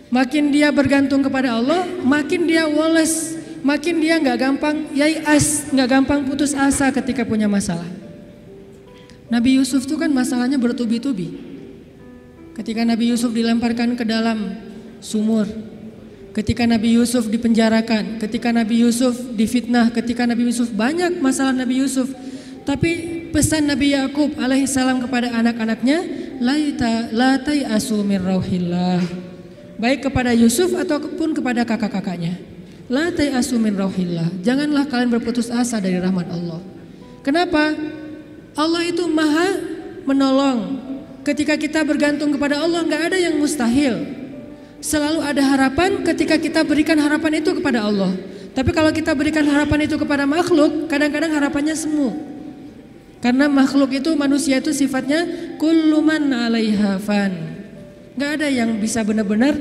Makin dia bergantung kepada Allah, makin dia woles, makin dia nggak gampang yai'as, nggak gampang putus asa ketika punya masalah. Nabi Yusuf itu kan masalahnya bertubi-tubi. Ketika Nabi Yusuf dilemparkan ke dalam sumur, ketika Nabi Yusuf dipenjarakan, ketika Nabi Yusuf difitnah, ketika Nabi Yusuf banyak masalah Nabi Yusuf. Tapi pesan Nabi Yakub alaihissalam kepada anak-anaknya, la tai'asu min rauhillah. Baik kepada Yusuf ataupun kepada kakak-kakaknya. La tai'asu min rauhillah. Janganlah kalian berputus asa dari rahmat Allah. Kenapa? Allah itu maha menolong. Ketika kita bergantung kepada Allah, nggak ada yang mustahil. Selalu ada harapan ketika kita berikan harapan itu kepada Allah. Tapi kalau kita berikan harapan itu kepada makhluk, kadang-kadang harapannya semu. Karena makhluk itu, manusia itu sifatnya kullu man 'alaiha fan. Nggak ada yang bisa benar-benar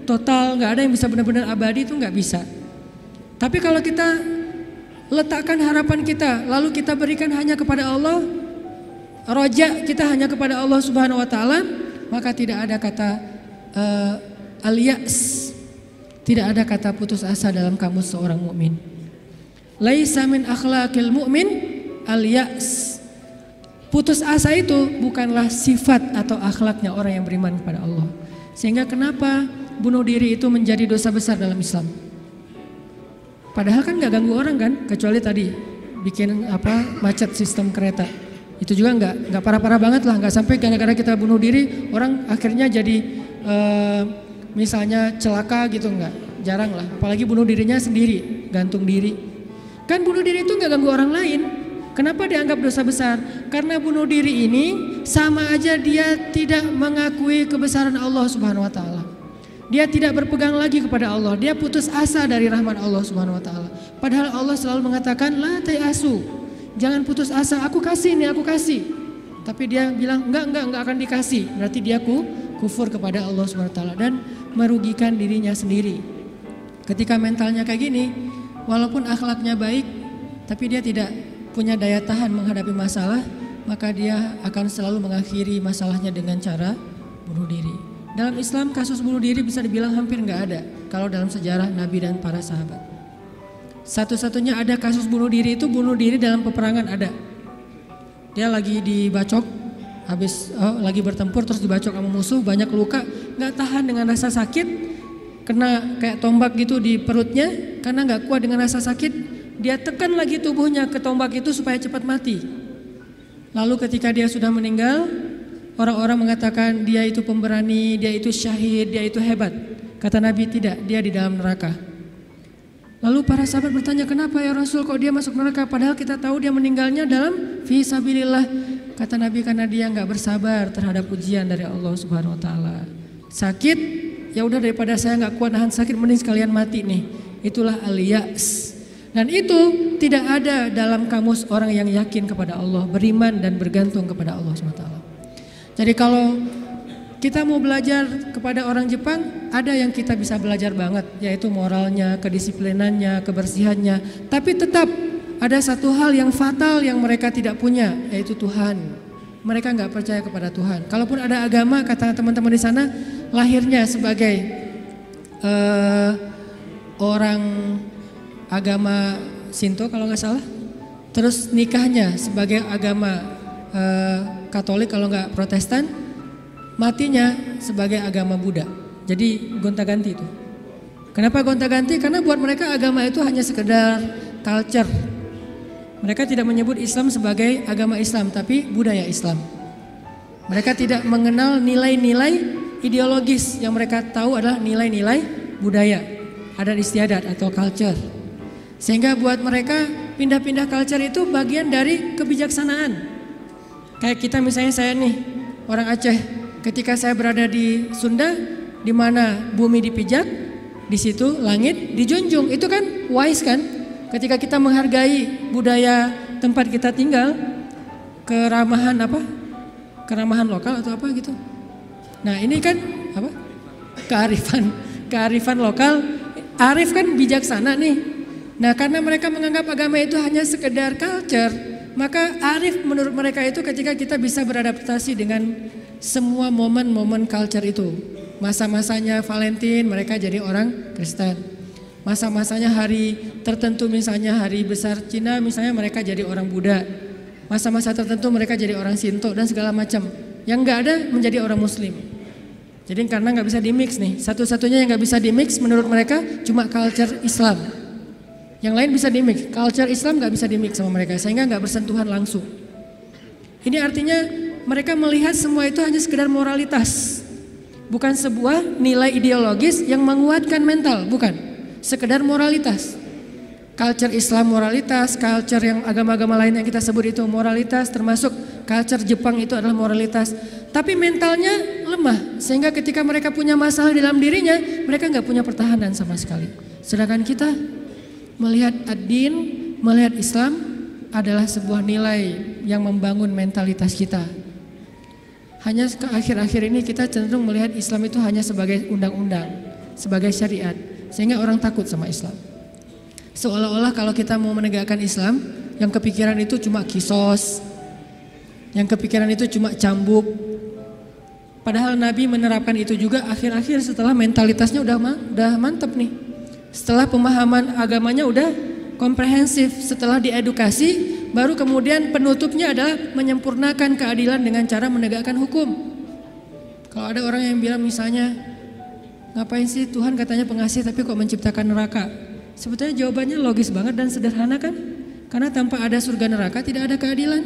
total, nggak ada yang bisa benar-benar abadi, itu nggak bisa. Tapi kalau kita letakkan harapan kita, lalu kita berikan hanya kepada Allah, roja kita hanya kepada Allah Subhanahu Wa Taala, maka tidak ada kata al-ya's, tidak ada kata putus asa dalam kamus seorang mukmin. Laisa min akhlaqil mu'min al-ya's. Putus asa itu bukanlah sifat atau akhlaknya orang yang beriman kepada Allah. Sehingga kenapa bunuh diri itu menjadi dosa besar dalam Islam? Padahal kan nggak ganggu orang kan, kecuali tadi bikin macet sistem kereta. Itu juga nggak parah-parah banget lah, nggak sampai gara-gara kita bunuh diri orang akhirnya jadi misalnya celaka gitu, nggak, jarang lah. Apalagi bunuh dirinya sendiri, gantung diri. Kan bunuh diri itu nggak ganggu orang lain. Kenapa dianggap dosa besar? Karena bunuh diri ini sama aja dia tidak mengakui kebesaran Allah Subhanahu Wa Taala. Dia tidak berpegang lagi kepada Allah. Dia putus asa dari rahmat Allah Subhanahu Wa Taala. Padahal Allah selalu mengatakan la tai'asu, jangan putus asa. Aku kasih nih, aku kasih. Tapi dia bilang enggak akan dikasih. Berarti dia kufur kepada Allah Subhanahu Wa Taala dan merugikan dirinya sendiri. Ketika mentalnya kayak gini, walaupun akhlaknya baik, tapi dia tidak punya daya tahan menghadapi masalah, maka dia akan selalu mengakhiri masalahnya dengan cara bunuh diri. Dalam Islam kasus bunuh diri bisa dibilang hampir nggak ada kalau dalam sejarah Nabi dan para sahabat. Satu-satunya ada kasus bunuh diri itu bunuh diri dalam peperangan ada. Dia lagi dibacok, lagi bertempur terus dibacok sama musuh, banyak luka, nggak tahan dengan rasa sakit, kena kayak tombak gitu di perutnya, karena nggak kuat dengan rasa sakit. Dia tekan lagi tubuhnya ke tombak itu supaya cepat mati. Lalu ketika dia sudah meninggal, orang-orang mengatakan dia itu pemberani, dia itu syahid, dia itu hebat. Kata Nabi tidak, dia di dalam neraka. Lalu para sahabat bertanya, kenapa ya Rasul kok dia masuk neraka? Padahal kita tahu dia meninggalnya dalam fi sabilillah. Kata Nabi karena dia nggak bersabar terhadap ujian dari Allah Subhanahu Wa Taala. Sakit, ya udah daripada saya nggak kuat nahan sakit, mending sekalian mati nih. Itulah al-ya's. Dan itu tidak ada dalam kamus orang yang yakin kepada Allah, beriman dan bergantung kepada Allah SWT. Jadi kalau kita mau belajar kepada orang Jepang, ada yang kita bisa belajar banget, yaitu moralnya, kedisiplinannya, kebersihannya. Tapi tetap ada satu hal yang fatal yang mereka tidak punya, yaitu Tuhan. Mereka nggak percaya kepada Tuhan. Kalaupun ada agama, kata teman-teman di sana, lahirnya sebagai orang agama Shinto kalau nggak salah, terus nikahnya sebagai agama Katolik kalau nggak Protestan, matinya sebagai agama Buddha. Jadi gonta-ganti itu. Kenapa gonta-ganti? Karena buat mereka agama itu hanya sekedar culture. Mereka tidak menyebut Islam sebagai agama Islam, tapi budaya Islam. Mereka tidak mengenal nilai-nilai ideologis, yang mereka tahu adalah nilai-nilai budaya, adat istiadat atau culture. Sehingga buat mereka pindah-pindah culture itu bagian dari kebijaksanaan. Kayak kita misalnya, saya nih orang Aceh, ketika saya berada di Sunda, di mana bumi dipijak, di situ langit dijunjung. Itu kan wise kan? Ketika kita menghargai budaya tempat kita tinggal, keramahan keramahan lokal atau apa gitu. Nah ini kan apa? Kearifan lokal. Arif kan bijaksana nih. Nah karena mereka menganggap agama itu hanya sekedar culture, maka arif menurut mereka itu ketika kita bisa beradaptasi dengan semua momen-momen culture itu. Masa-masanya Valentine mereka jadi orang Kristen. Masa-masanya hari tertentu misalnya hari besar Cina misalnya mereka jadi orang Buddha. Masa-masa tertentu mereka jadi orang Shinto dan segala macam. Yang nggak ada menjadi orang Muslim. Jadi karena nggak bisa dimix nih. Satu-satunya yang nggak bisa dimix menurut mereka cuma culture Islam. Yang lain bisa dimix. Culture Islam nggak bisa dimix sama mereka sehingga nggak bersentuhan langsung. Ini artinya mereka melihat semua itu hanya sekedar moralitas. Bukan sebuah nilai ideologis yang menguatkan mental, bukan. Sekedar moralitas. Culture Islam moralitas, culture yang agama-agama lain yang kita sebut itu moralitas, termasuk culture Jepang itu adalah moralitas. Tapi mentalnya lemah, sehingga ketika mereka punya masalah dalam dirinya, mereka nggak punya pertahanan sama sekali. Sedangkan kita melihat ad-din, melihat Islam adalah sebuah nilai yang membangun mentalitas kita. Hanya ke akhir-akhir ini kita cenderung melihat Islam itu hanya sebagai undang-undang, sebagai syariat, sehingga orang takut sama Islam. Seolah-olah kalau kita mau menegakkan Islam, yang kepikiran itu cuma kisos, yang kepikiran itu cuma cambuk. Padahal Nabi menerapkan itu juga akhir-akhir setelah mentalitasnya udah mantep nih. Setelah pemahaman agamanya udah komprehensif, setelah diedukasi, baru kemudian penutupnya adalah menyempurnakan keadilan dengan cara menegakkan hukum. Kalau ada orang yang bilang misalnya, ngapain sih Tuhan katanya pengasih tapi kok menciptakan neraka? Sebetulnya jawabannya logis banget dan sederhana kan? Karena tanpa ada surga neraka tidak ada keadilan.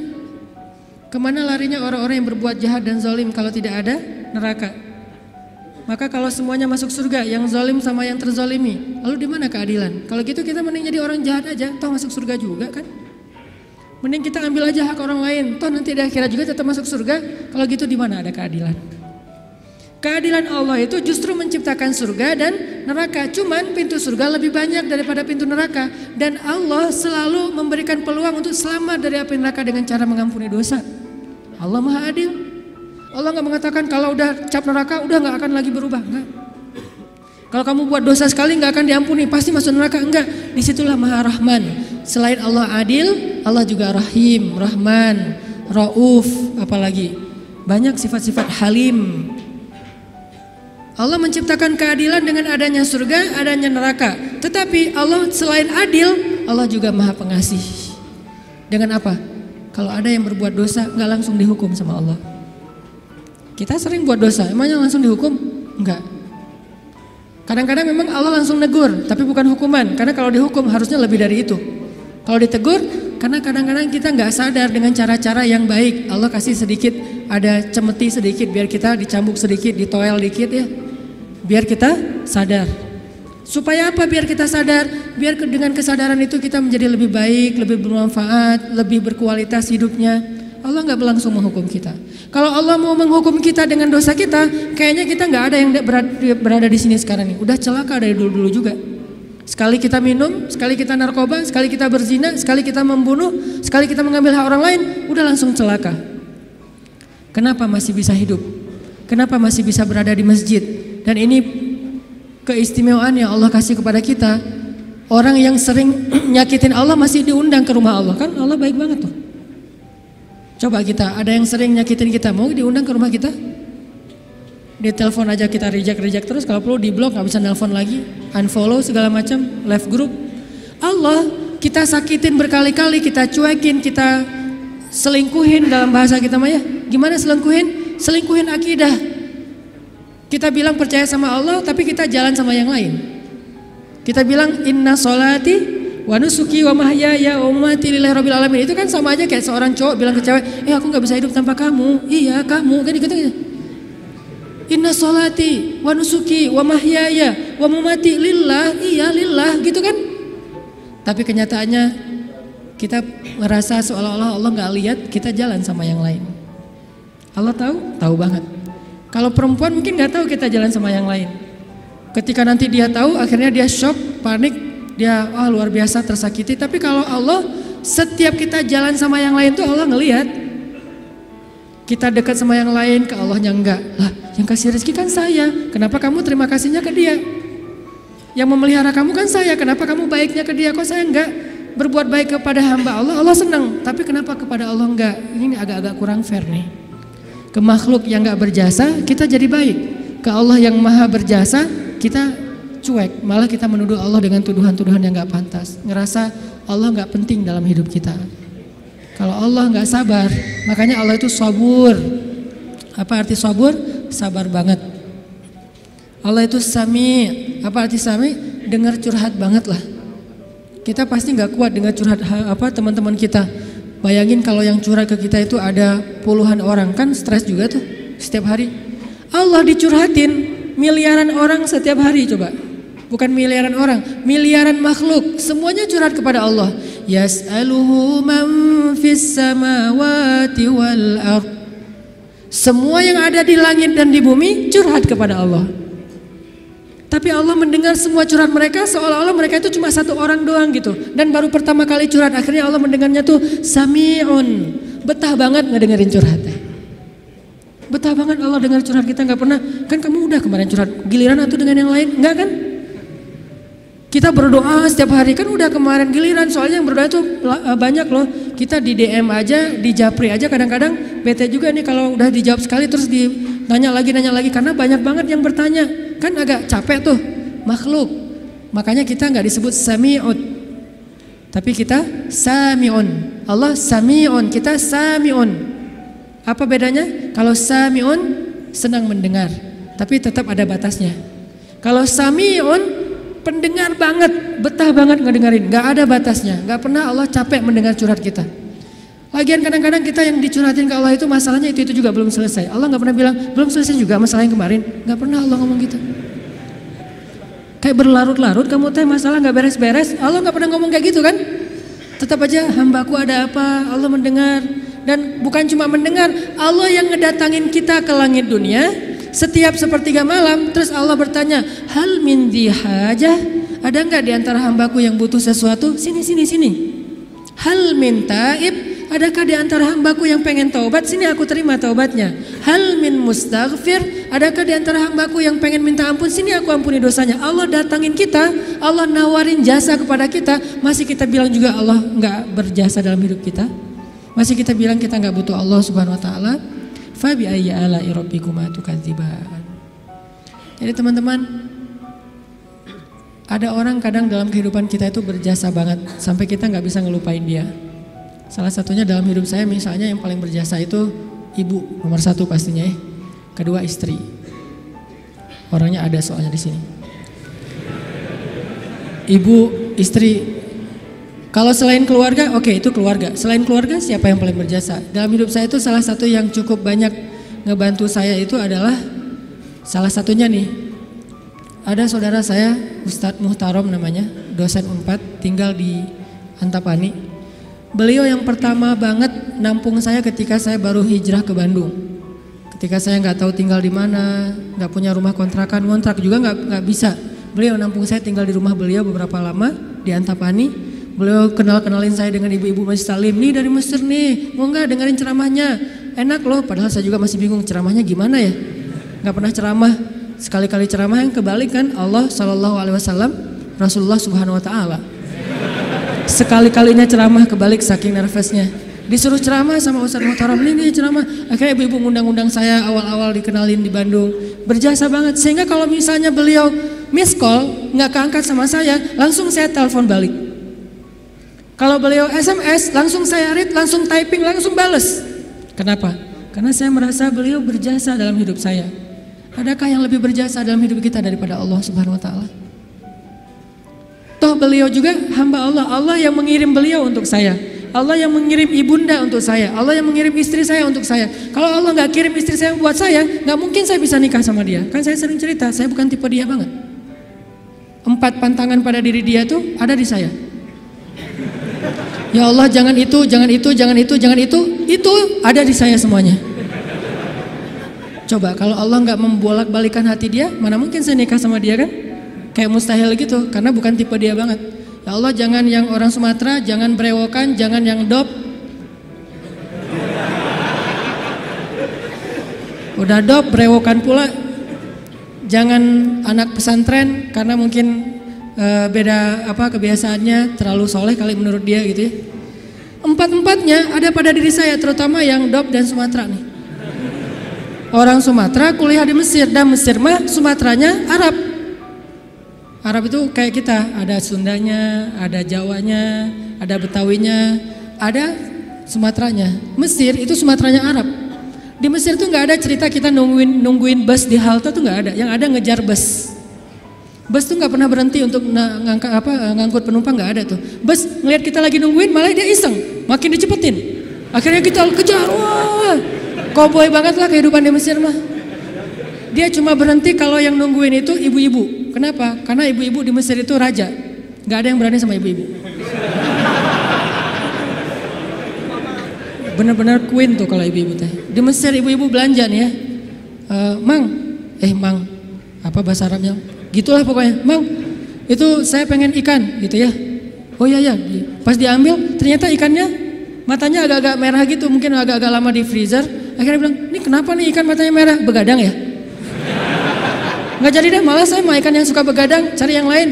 Kemana larinya orang-orang yang berbuat jahat dan zalim kalau tidak ada neraka? Maka kalau semuanya masuk surga, yang zalim sama yang terzalimi, lalu di mana keadilan? Kalau gitu kita mending jadi orang jahat aja, toh masuk surga juga kan? Mending kita ambil aja hak orang lain, toh nanti di akhirat juga tetap masuk surga. Kalau gitu di mana ada keadilan? Keadilan Allah itu justru menciptakan surga dan neraka. Cuman pintu surga lebih banyak daripada pintu neraka. Dan Allah selalu memberikan peluang untuk selamat dari api neraka dengan cara mengampuni dosa. Allah Maha Adil. Allah gak mengatakan kalau udah cap neraka udah gak akan lagi berubah. Enggak. Kalau kamu buat dosa sekali gak akan diampuni, pasti masuk neraka. Enggak. Disitulah Maha Rahman. Selain Allah adil, Allah juga Rahim, Rahman, Rauf, apalagi banyak sifat-sifat Halim. Allah menciptakan keadilan dengan adanya surga, adanya neraka. Tetapi Allah selain adil, Allah juga Maha Pengasih. Dengan apa? Kalau ada yang berbuat dosa gak langsung dihukum sama Allah. Kita sering buat dosa, emangnya langsung dihukum? Enggak. Kadang-kadang memang Allah langsung negur, tapi bukan hukuman. Karena kalau dihukum harusnya lebih dari itu. Kalau ditegur, karena kadang-kadang kita nggak sadar dengan cara-cara yang baik. Allah kasih sedikit, ada cemeti sedikit biar kita dicambuk sedikit, ditoel dikit ya. Biar kita sadar. Supaya apa? Biar kita sadar. Biar dengan kesadaran itu kita menjadi lebih baik, lebih bermanfaat, lebih berkualitas hidupnya. Allah nggak langsung menghukum kita. Kalau Allah mau menghukum kita dengan dosa kita, kayaknya kita nggak ada yang berada di sini sekarang nih. Udah celaka dari dulu-dulu juga. Sekali kita minum, sekali kita narkoba, sekali kita berzina, sekali kita membunuh, sekali kita mengambil hak orang lain, udah langsung celaka. Kenapa masih bisa hidup? Kenapa masih bisa berada di masjid? Dan ini keistimewaan yang Allah kasih kepada kita. Orang yang sering nyakitin Allah masih diundang ke rumah Allah. Kan Allah baik banget tuh. Coba kita, ada yang sering nyakitin kita, mau diundang ke rumah kita? Di telepon aja kita reject terus, kalau perlu di blok, gak bisa nelpon lagi, unfollow segala macam, left group. Allah kita sakitin berkali-kali, kita cuekin, kita selingkuhin dalam bahasa kita mah ya. Gimana selingkuhin? Selingkuhin akidah. Kita bilang percaya sama Allah, tapi kita jalan sama yang lain. Kita bilang inna sholati wa nusuki wa mahyaya wa mamati lillahi rabbil alamin. Itu kan sama aja kayak seorang cowok bilang ke cewek, aku gak bisa hidup tanpa kamu. Iya kamu, kan gitu. Inna sholati wa nusuki wa mahyaya wa mamati lillah. Iya lillah, gitu kan. Tapi kenyataannya kita merasa seolah-olah Allah gak lihat kita jalan sama yang lain. Allah tahu? Tahu banget. Kalau perempuan mungkin gak tahu kita jalan sama yang lain. Ketika nanti dia tahu, akhirnya dia shock, panik, dia luar biasa tersakiti. Tapi kalau Allah, setiap kita jalan sama yang lain tuh Allah ngelihat. Kita dekat sama yang lain, ke Allahnya enggak. Lah, yang kasih rezeki kan saya. Kenapa kamu terima kasihnya ke dia? Yang memelihara kamu kan saya. Kenapa kamu baiknya ke dia? Kok saya enggak berbuat baik kepada hamba Allah? Allah senang. Tapi kenapa kepada Allah enggak? Ini agak-agak kurang fair nih. Ke makhluk yang enggak berjasa, kita jadi baik. ke Allah yang maha berjasa, kita cuek, malah kita menuduh Allah dengan tuduhan-tuduhan yang gak pantas, ngerasa Allah gak penting dalam hidup kita. Kalau Allah gak sabar, makanya Allah itu sabur. Apa arti sabur? Sabar banget. Allah itu sami. Apa arti sami? Dengar curhat banget lah. Kita pasti gak kuat dengar curhat teman-teman kita. Bayangin kalau yang curhat ke kita itu ada puluhan orang, kan stres juga tuh setiap hari. Allah dicurhatin miliaran orang setiap hari, coba. Bukan miliaran orang, miliaran makhluk, semuanya curhat kepada Allah. Yas'aluhu man fis samawati wal ardh. Semua yang ada di langit dan di bumi curhat kepada Allah. Tapi Allah mendengar semua curhat mereka seolah-olah mereka itu cuma satu orang doang gitu. Dan baru pertama kali curhat, akhirnya Allah mendengarnya tuh sami'un. Betah banget ngedengerin curhatnya. Betah banget Allah dengar curhat kita, gak pernah. Kan kamu udah kemarin curhat, giliran atau dengan yang lain? Enggak kan? Kita berdoa setiap hari, kan udah kemarin giliran. Soalnya yang berdoa itu banyak loh. Kita di DM aja, di japri aja kadang-kadang bete juga nih kalau udah dijawab sekali terus nanya lagi karena banyak banget yang bertanya. Kan agak capek tuh makhluk. Makanya kita nggak disebut sami'un, tapi kita sami'un. Allah sami'un, kita sami'un. Apa bedanya? Kalau sami'un senang mendengar, tapi tetap ada batasnya. Kalau sami'un pendengar banget, betah banget ngedengerin, gak ada batasnya, gak pernah Allah capek mendengar curhat kita. Lagian kadang-kadang kita yang dicurhatin ke Allah itu masalahnya itu juga belum selesai. Allah gak pernah bilang belum selesai juga masalah yang kemarin, gak pernah Allah ngomong gitu. Kayak berlarut-larut kamu teh masalah gak beres-beres, Allah gak pernah ngomong kayak gitu kan. Tetap aja hambaku ada apa, Allah mendengar. Dan bukan cuma mendengar, Allah yang ngedatangin kita ke langit dunia setiap sepertiga malam, terus Allah bertanya, hal min dihajah, ada nggak di antara hambaku yang butuh sesuatu? Sini. Hal min taib, adakah di antara hambaku yang pengen taubat? Sini aku terima taubatnya. Hal min mustaghfir, adakah di antara hambaku yang pengen minta ampun? Sini aku ampuni dosanya. Allah datangin kita, Allah nawarin jasa kepada kita, masih kita bilang juga Allah nggak berjasa dalam hidup kita? Masih kita bilang kita nggak butuh Allah Subhanahu Wa Taala? Fabi ayyi ala'i rabbikuma tukadziban. Jadi teman-teman, ada orang kadang dalam kehidupan kita itu berjasa banget sampai kita nggak bisa ngelupain dia. Salah satunya dalam hidup saya misalnya yang paling berjasa itu ibu nomor satu pastinya ya. Kedua istri. Orangnya ada soalnya di sini. Ibu, istri. Kalau selain keluarga, oke, itu keluarga. Selain keluarga, siapa yang paling berjasa? Dalam hidup saya itu salah satu yang cukup banyak ngebantu saya itu adalah salah satunya nih. Ada saudara saya, Ustadz Muhtarom namanya, dosen Unpad, tinggal di Antapani. Beliau yang pertama banget nampung saya ketika saya baru hijrah ke Bandung. Ketika saya nggak tahu tinggal di mana, nggak punya rumah kontrakan, ngontrak juga nggak bisa. Beliau nampung saya tinggal di rumah beliau beberapa lama di Antapani. Beliau kenalin saya dengan ibu-ibu Masjid Salim, nih dari Mesir nih, mau nggak dengerin ceramahnya? Enak loh, padahal saya juga masih bingung ceramahnya gimana ya? Nggak pernah ceramah, sekali-kali ceramah yang kebalik kan Allah Shallallahu Alaihi Wasallam, Rasulullah Subhanahu Wa Taala. Sekali-kalinya ceramah kebalik saking nervousnya. Disuruh ceramah sama Ustadz Muhtaram, nih ceramah. Akhirnya ibu-ibu ngundang-undang saya awal-awal dikenalin di Bandung. Berjasa banget, sehingga kalau misalnya beliau miss call, nggak keangkat sama saya, langsung saya telepon balik. Kalau beliau SMS, langsung saya read, langsung typing, langsung bales. Kenapa? Karena saya merasa beliau berjasa dalam hidup saya. Adakah yang lebih berjasa dalam hidup kita daripada Allah Subhanahu Wa Taala? Toh beliau juga hamba Allah. Allah yang mengirim beliau untuk saya. Allah yang mengirim ibunda untuk saya. Allah yang mengirim istri saya untuk saya. Kalau Allah nggak kirim istri saya buat saya, nggak mungkin saya bisa nikah sama dia. Kan saya sering cerita, saya bukan tipe dia banget. 4 pantangan pada diri dia tuh ada di saya. Ya Allah, jangan itu, jangan itu, jangan itu, jangan itu ada di saya semuanya. Coba kalau Allah nggak membolak-balikan hati dia, mana mungkin saya nikah sama dia kan? Kayak mustahil gitu, karena bukan tipe dia banget. Ya Allah, jangan yang orang Sumatera, jangan brewokan, jangan yang dop. Udah dop, brewokan pula. Jangan anak pesantren, karena mungkin beda kebiasaannya, terlalu soleh kali menurut dia gitu ya. 4-4-nya ada pada diri saya, terutama yang dop dan Sumatera nih. Orang Sumatera kuliah di Mesir, dan Mesir mah Sumateranya Arab. Arab itu kayak kita, ada Sundanya, ada Jawanya, ada Betawinya, ada Sumateranya. Mesir itu Sumateranya Arab. Di Mesir tuh nggak ada cerita kita nungguin bus di halte tuh nggak ada. Yang ada ngejar bus. Bus tuh nggak pernah berhenti untuk ngangkut penumpang, nggak ada tuh. Bus ngelihat kita lagi nungguin malah dia iseng, makin dicepetin. Akhirnya kita kejar, wah, cowboy banget lah kehidupan di Mesir mah. Dia cuma berhenti kalau yang nungguin itu ibu-ibu. Kenapa? Karena ibu-ibu di Mesir itu raja, nggak ada yang berani sama ibu-ibu. Benar-benar queen tuh kalau ibu-ibu teh. Di Mesir ibu-ibu belanja nih ya, mang, apa bahasa Arabnya? Gitulah pokoknya, Mang, itu saya pengen ikan gitu ya. Oh iya ya, pas diambil ternyata ikannya matanya agak-agak merah gitu, mungkin agak-agak lama di freezer. Akhirnya bilang, ini kenapa nih ikan matanya merah? Begadang ya? Nggak jadi deh, malah saya mau ikan yang suka begadang, cari yang lain.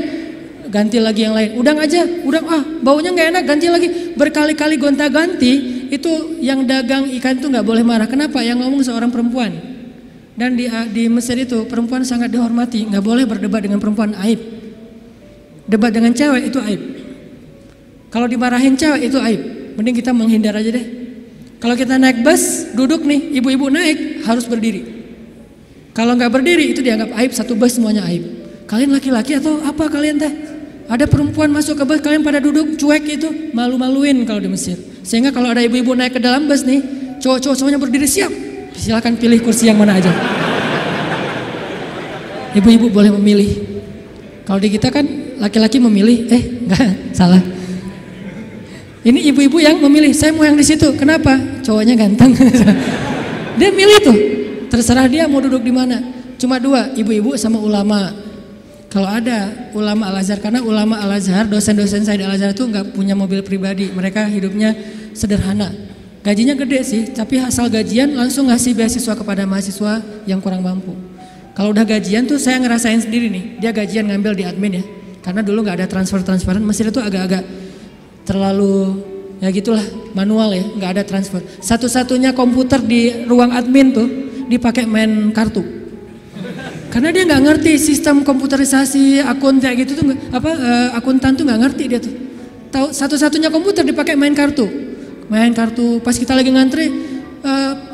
Ganti lagi yang lain, udang aja, udang baunya nggak enak, ganti lagi. Berkali-kali gonta-ganti, itu yang dagang ikan itu nggak boleh marah. Kenapa? Yang ngomong seorang perempuan. Dan di Mesir itu perempuan sangat dihormati, nggak boleh berdebat dengan perempuan, aib. Debat dengan cewek itu aib. Kalau dimarahin cewek itu aib. Mending kita menghindar aja deh. Kalau kita naik bus, duduk nih, ibu-ibu naik harus berdiri. Kalau nggak berdiri itu dianggap aib, satu bus semuanya aib. Kalian laki-laki atau apa kalian teh? Ada perempuan masuk ke bus, kalian pada duduk cuek itu, malu-maluin kalau di Mesir. Sehingga kalau ada ibu-ibu naik ke dalam bus nih, cowok-cowok semuanya berdiri siap. Silakan pilih kursi yang mana aja. Ibu-ibu boleh memilih. Kalau di kita kan laki-laki memilih, enggak, salah. Ini ibu-ibu yang memilih, saya mau yang di situ. Kenapa? Cowoknya ganteng. Dia milih tuh. Terserah dia mau duduk di mana. Cuma dua, ibu-ibu sama ulama. Kalau ada ulama Al-Azhar, karena ulama Al-Azhar, dosen-dosen saya di Al-Azhar itu nggak punya mobil pribadi. Mereka hidupnya sederhana. Gajinya gede sih, tapi asal gajian langsung ngasih beasiswa kepada mahasiswa yang kurang mampu. Kalau udah gajian tuh saya ngerasain sendiri nih, dia gajian ngambil di admin ya. Karena dulu nggak ada transferan, Mesir itu agak-agak terlalu ya gitulah, manual ya, nggak ada transfer. Satu-satunya komputer di ruang admin tuh dipakai main kartu. Karena dia nggak ngerti sistem komputerisasi akun kayak gitu tuh, akuntan tuh nggak ngerti dia tuh. Tahu satu-satunya komputer dipakai main kartu. Pas kita lagi ngantri,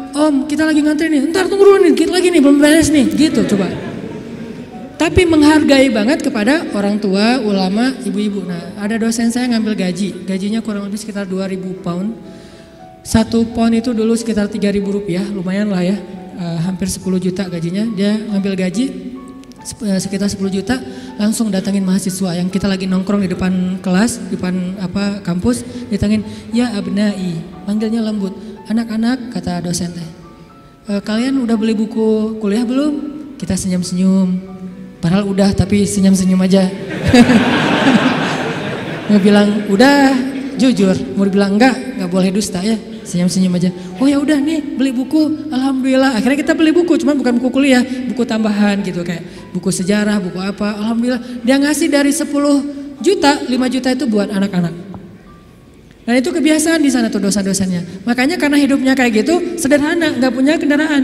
Om kita lagi ngantri nih, ntar tunggu dulu nih, kita lagi nih belum beres nih, gitu coba. Tapi menghargai banget kepada orang tua, ulama, ibu-ibu. Nah ada dosen saya ngambil gajinya kurang lebih sekitar 2.000 pound. 1 pound itu dulu sekitar 3.000 rupiah, lumayan lah ya, hampir 10 juta gajinya. Dia ngambil gaji sekitar 10 juta, langsung datangin mahasiswa yang kita lagi nongkrong di depan kelas, di depan kampus, ditangin, ya abnai, panggilnya lembut, anak-anak, kata dosen teh, kalian udah beli buku kuliah belum? Kita senyum-senyum, padahal udah tapi senyum-senyum aja. Mau bilang udah, jujur, mau bilang enggak boleh dusta ya. Senyum-senyum aja. Oh ya udah nih beli buku, alhamdulillah. Akhirnya kita beli buku, cuman bukan buku kuliah, buku tambahan gitu kayak buku sejarah, buku apa. Alhamdulillah. Dia ngasih dari 10 juta, 5 juta itu buat anak-anak. Dan itu kebiasaan di sana tuh dosen-dosennya. Makanya karena hidupnya kayak gitu, sederhana, nggak punya kendaraan.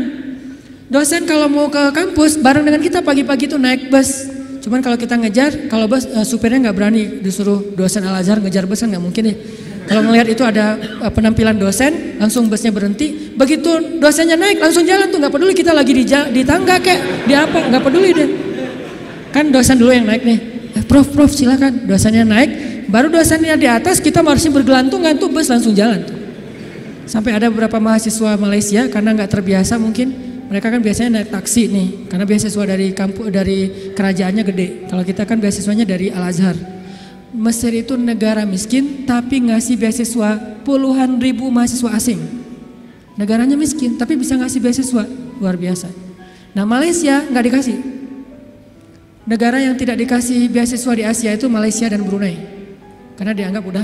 Dosen kalau mau ke kampus bareng dengan kita pagi-pagi tuh naik bus. Cuman kalau kita ngejar, kalau bus supirnya nggak berani disuruh dosen Al-Azhar ngejar bus kan nggak mungkin ya. Kalau ngelihat itu ada penampilan dosen, langsung busnya berhenti. Begitu dosennya naik, langsung jalan tuh, nggak peduli kita lagi di tangga kayak di apa, nggak peduli deh. Kan dosen dulu yang naik nih. Prof silakan. Dosennya naik, baru dosennya di atas, kita masih bergelantungan tuh, bus langsung jalan tuh. Sampai ada beberapa mahasiswa Malaysia karena nggak terbiasa mungkin, mereka kan biasanya naik taksi nih, karena beasiswa dari kampus dari kerajaannya gede. Kalau kita kan beasiswanya dari Al-Azhar. Mesir itu negara miskin tapi ngasih beasiswa puluhan ribu mahasiswa asing. Negaranya miskin tapi bisa ngasih beasiswa, luar biasa. Nah Malaysia nggak dikasih. Negara yang tidak dikasih beasiswa di Asia itu Malaysia dan Brunei. Karena dianggap udah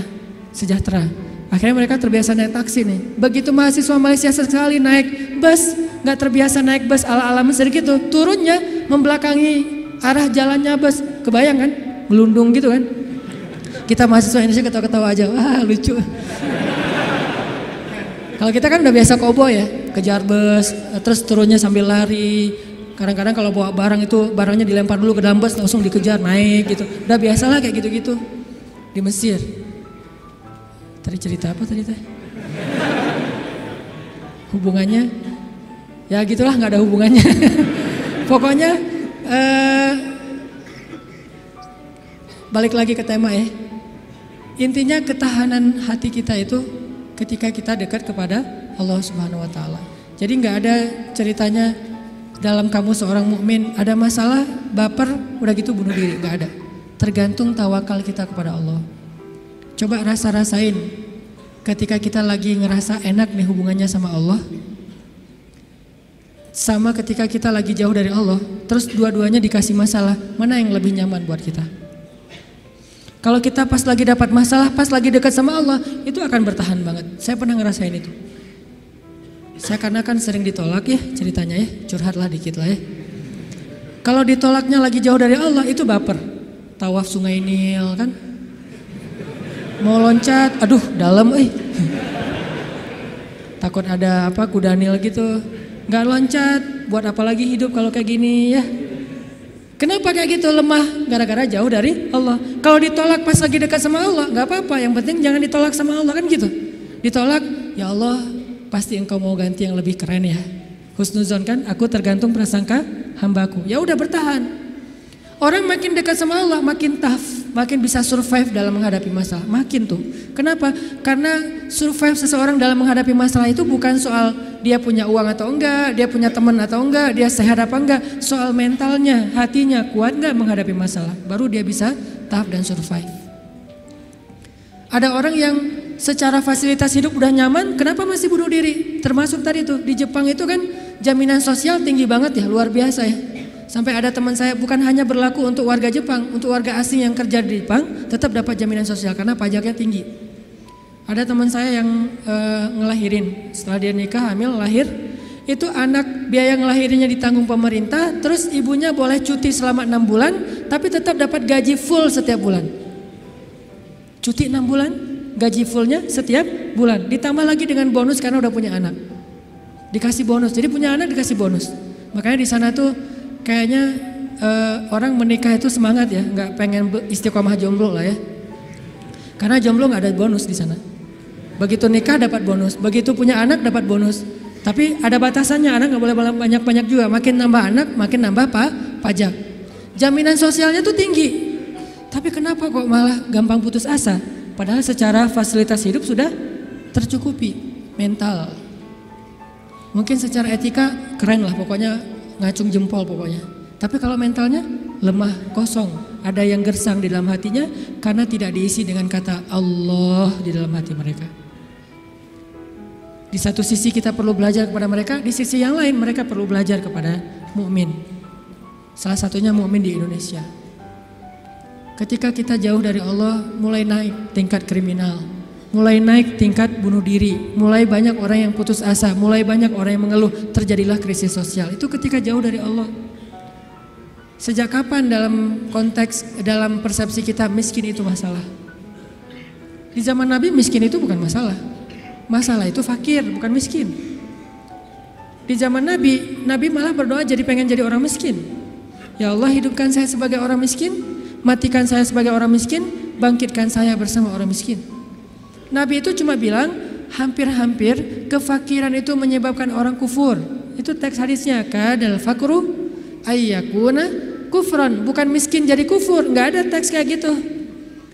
sejahtera. Akhirnya mereka terbiasa naik taksi nih. Begitu mahasiswa Malaysia sekali naik bus, nggak terbiasa naik bus ala-ala Mesir gitu. Turunnya membelakangi arah jalannya bus. Kebayang kan? Melundung gitu kan? Kita mahasiswa Indonesia ketawa-ketawa aja, wah lucu. Kalau kita kan udah biasa kobo ya, kejar bus, terus turunnya sambil lari. Kadang-kadang kalau bawa barang itu barangnya dilempar dulu ke dalam bus langsung dikejar naik gitu. Udah biasalah kayak gitu-gitu di Mesir. Tadi cerita apa tadi teh? Hubungannya ya gitulah, nggak ada hubungannya. Pokoknya balik lagi ke tema ya. Intinya ketahanan hati kita itu ketika kita dekat kepada Allah Subhanahu wa taala. Jadi nggak ada ceritanya dalam kamu seorang mukmin ada masalah, baper, udah gitu bunuh diri, nggak ada. Tergantung tawakal kita kepada Allah. Coba rasain ketika kita lagi ngerasa enak nih hubungannya sama Allah, sama ketika kita lagi jauh dari Allah, terus dua-duanya dikasih masalah, mana yang lebih nyaman buat kita? Kalau kita pas lagi dapat masalah, pas lagi dekat sama Allah, itu akan bertahan banget. Saya pernah ngerasain itu. Saya karena kan sering ditolak ya ceritanya ya, curhatlah dikit lah ya. Kalau ditolaknya lagi jauh dari Allah, itu baper. Tawaf Sungai Nil kan, mau loncat, aduh dalam takut ada apa kuda Nil gitu, nggak loncat, buat apa lagi hidup kalau kayak gini ya. Kenapa kayak gitu? Lemah gara-gara jauh dari Allah. Kalau ditolak pas lagi dekat sama Allah, nggak apa-apa. Yang penting jangan ditolak sama Allah kan gitu. Ditolak, ya Allah pasti engkau mau ganti yang lebih keren ya. Husnuzon kan, aku tergantung prasangka hambaku. Ya udah bertahan. Orang makin dekat sama Allah makin tough, makin bisa survive dalam menghadapi masalah. Makin tuh. Kenapa? Karena survive seseorang dalam menghadapi masalah itu bukan soal dia punya uang atau enggak, dia punya teman atau enggak, dia sehat apa enggak. Soal mentalnya, hatinya kuat enggak menghadapi masalah. Baru dia bisa tough dan survive. Ada orang yang secara fasilitas hidup udah nyaman, kenapa masih bunuh diri? Termasuk tadi tuh di Jepang itu kan jaminan sosial tinggi banget ya, luar biasa ya. Sampai ada teman saya, bukan hanya berlaku untuk warga Jepang, untuk warga asing yang kerja di Jepang tetap dapat jaminan sosial karena pajaknya tinggi. Ada teman saya yang ngelahirin, setelah dia nikah hamil lahir, itu anak biaya ngelahirinnya ditanggung pemerintah, terus ibunya boleh cuti selama 6 bulan, tapi tetap dapat gaji full setiap bulan. Cuti 6 bulan, gaji fullnya setiap bulan, ditambah lagi dengan bonus karena udah punya anak. Dikasih bonus, jadi punya anak dikasih bonus. Makanya di sana tuh kayaknya orang menikah itu semangat ya, nggak pengen istiqomah jomblo lah ya. Karena jomblo nggak ada bonus di sana. Begitu nikah dapat bonus, begitu punya anak dapat bonus. Tapi ada batasannya, anak nggak boleh banyak-banyak juga. Makin nambah anak, makin nambah pajak. Jaminan sosialnya tuh tinggi. Tapi kenapa kok malah gampang putus asa? Padahal secara fasilitas hidup sudah tercukupi, mental. Mungkin secara etika keren lah, pokoknya ngacung jempol pokoknya. Tapi kalau mentalnya lemah, kosong, ada yang gersang di dalam hatinya karena tidak diisi dengan kata Allah di dalam hati mereka. Di satu sisi kita perlu belajar kepada mereka, di sisi yang lain mereka perlu belajar kepada mukmin. Salah satunya mukmin di Indonesia. Ketika kita jauh dari Allah, mulai naik tingkat kriminal, mulai naik tingkat bunuh diri, mulai banyak orang yang putus asa, mulai banyak orang yang mengeluh, terjadilah krisis sosial. Itu ketika jauh dari Allah. Sejak kapan dalam persepsi kita miskin itu masalah? Di zaman Nabi miskin itu bukan masalah. Masalah itu fakir, bukan miskin. Di zaman Nabi malah berdoa jadi pengen jadi orang miskin. Ya Allah, hidupkan saya sebagai orang miskin, matikan saya sebagai orang miskin, bangkitkan saya bersama orang miskin. Nabi itu cuma bilang hampir-hampir kefakiran itu menyebabkan orang kufur. Itu teks hadisnya, kadal fakru ayyakuna kufran, bukan miskin jadi kufur. Nggak ada teks kayak gitu.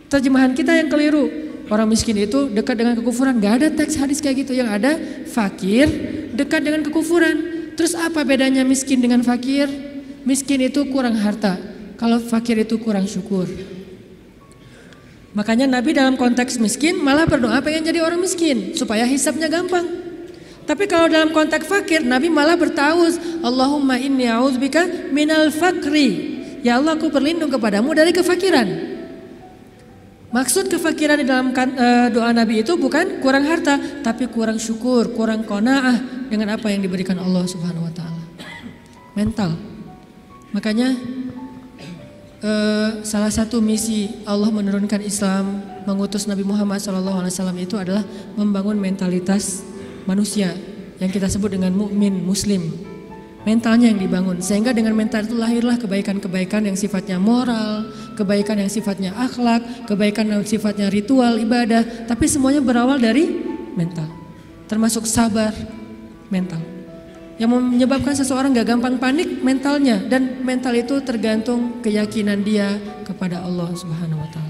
Terjemahan kita yang keliru. Orang miskin itu dekat dengan kekufuran. Nggak ada teks hadis kayak gitu. Yang ada fakir dekat dengan kekufuran. Terus apa bedanya miskin dengan fakir? Miskin itu kurang harta, kalau fakir itu kurang syukur. Makanya Nabi dalam konteks miskin malah berdoa pengen jadi orang miskin supaya hisabnya gampang. Tapi kalau dalam konteks fakir, Nabi malah bertauz, Allahumma inni a'udzubika minal fakri. Ya Allah, aku berlindung kepadamu dari kefakiran. Maksud kefakiran di dalam doa Nabi itu bukan kurang harta, tapi kurang syukur, kurang qanaah dengan apa yang diberikan Allah Subhanahu wa taala. Mental. Makanya salah satu misi Allah menurunkan Islam, mengutus Nabi Muhammad SAW itu adalah membangun mentalitas manusia yang kita sebut dengan mukmin muslim. Mentalnya yang dibangun, sehingga dengan mental itu lahirlah kebaikan-kebaikan yang sifatnya moral, kebaikan yang sifatnya akhlak, kebaikan yang sifatnya ritual, ibadah. Tapi semuanya berawal dari mental, termasuk sabar, mental. Yang menyebabkan seseorang gak gampang panik, mentalnya. Dan mental itu tergantung keyakinan dia kepada Allah Subhanahu wa Ta'ala.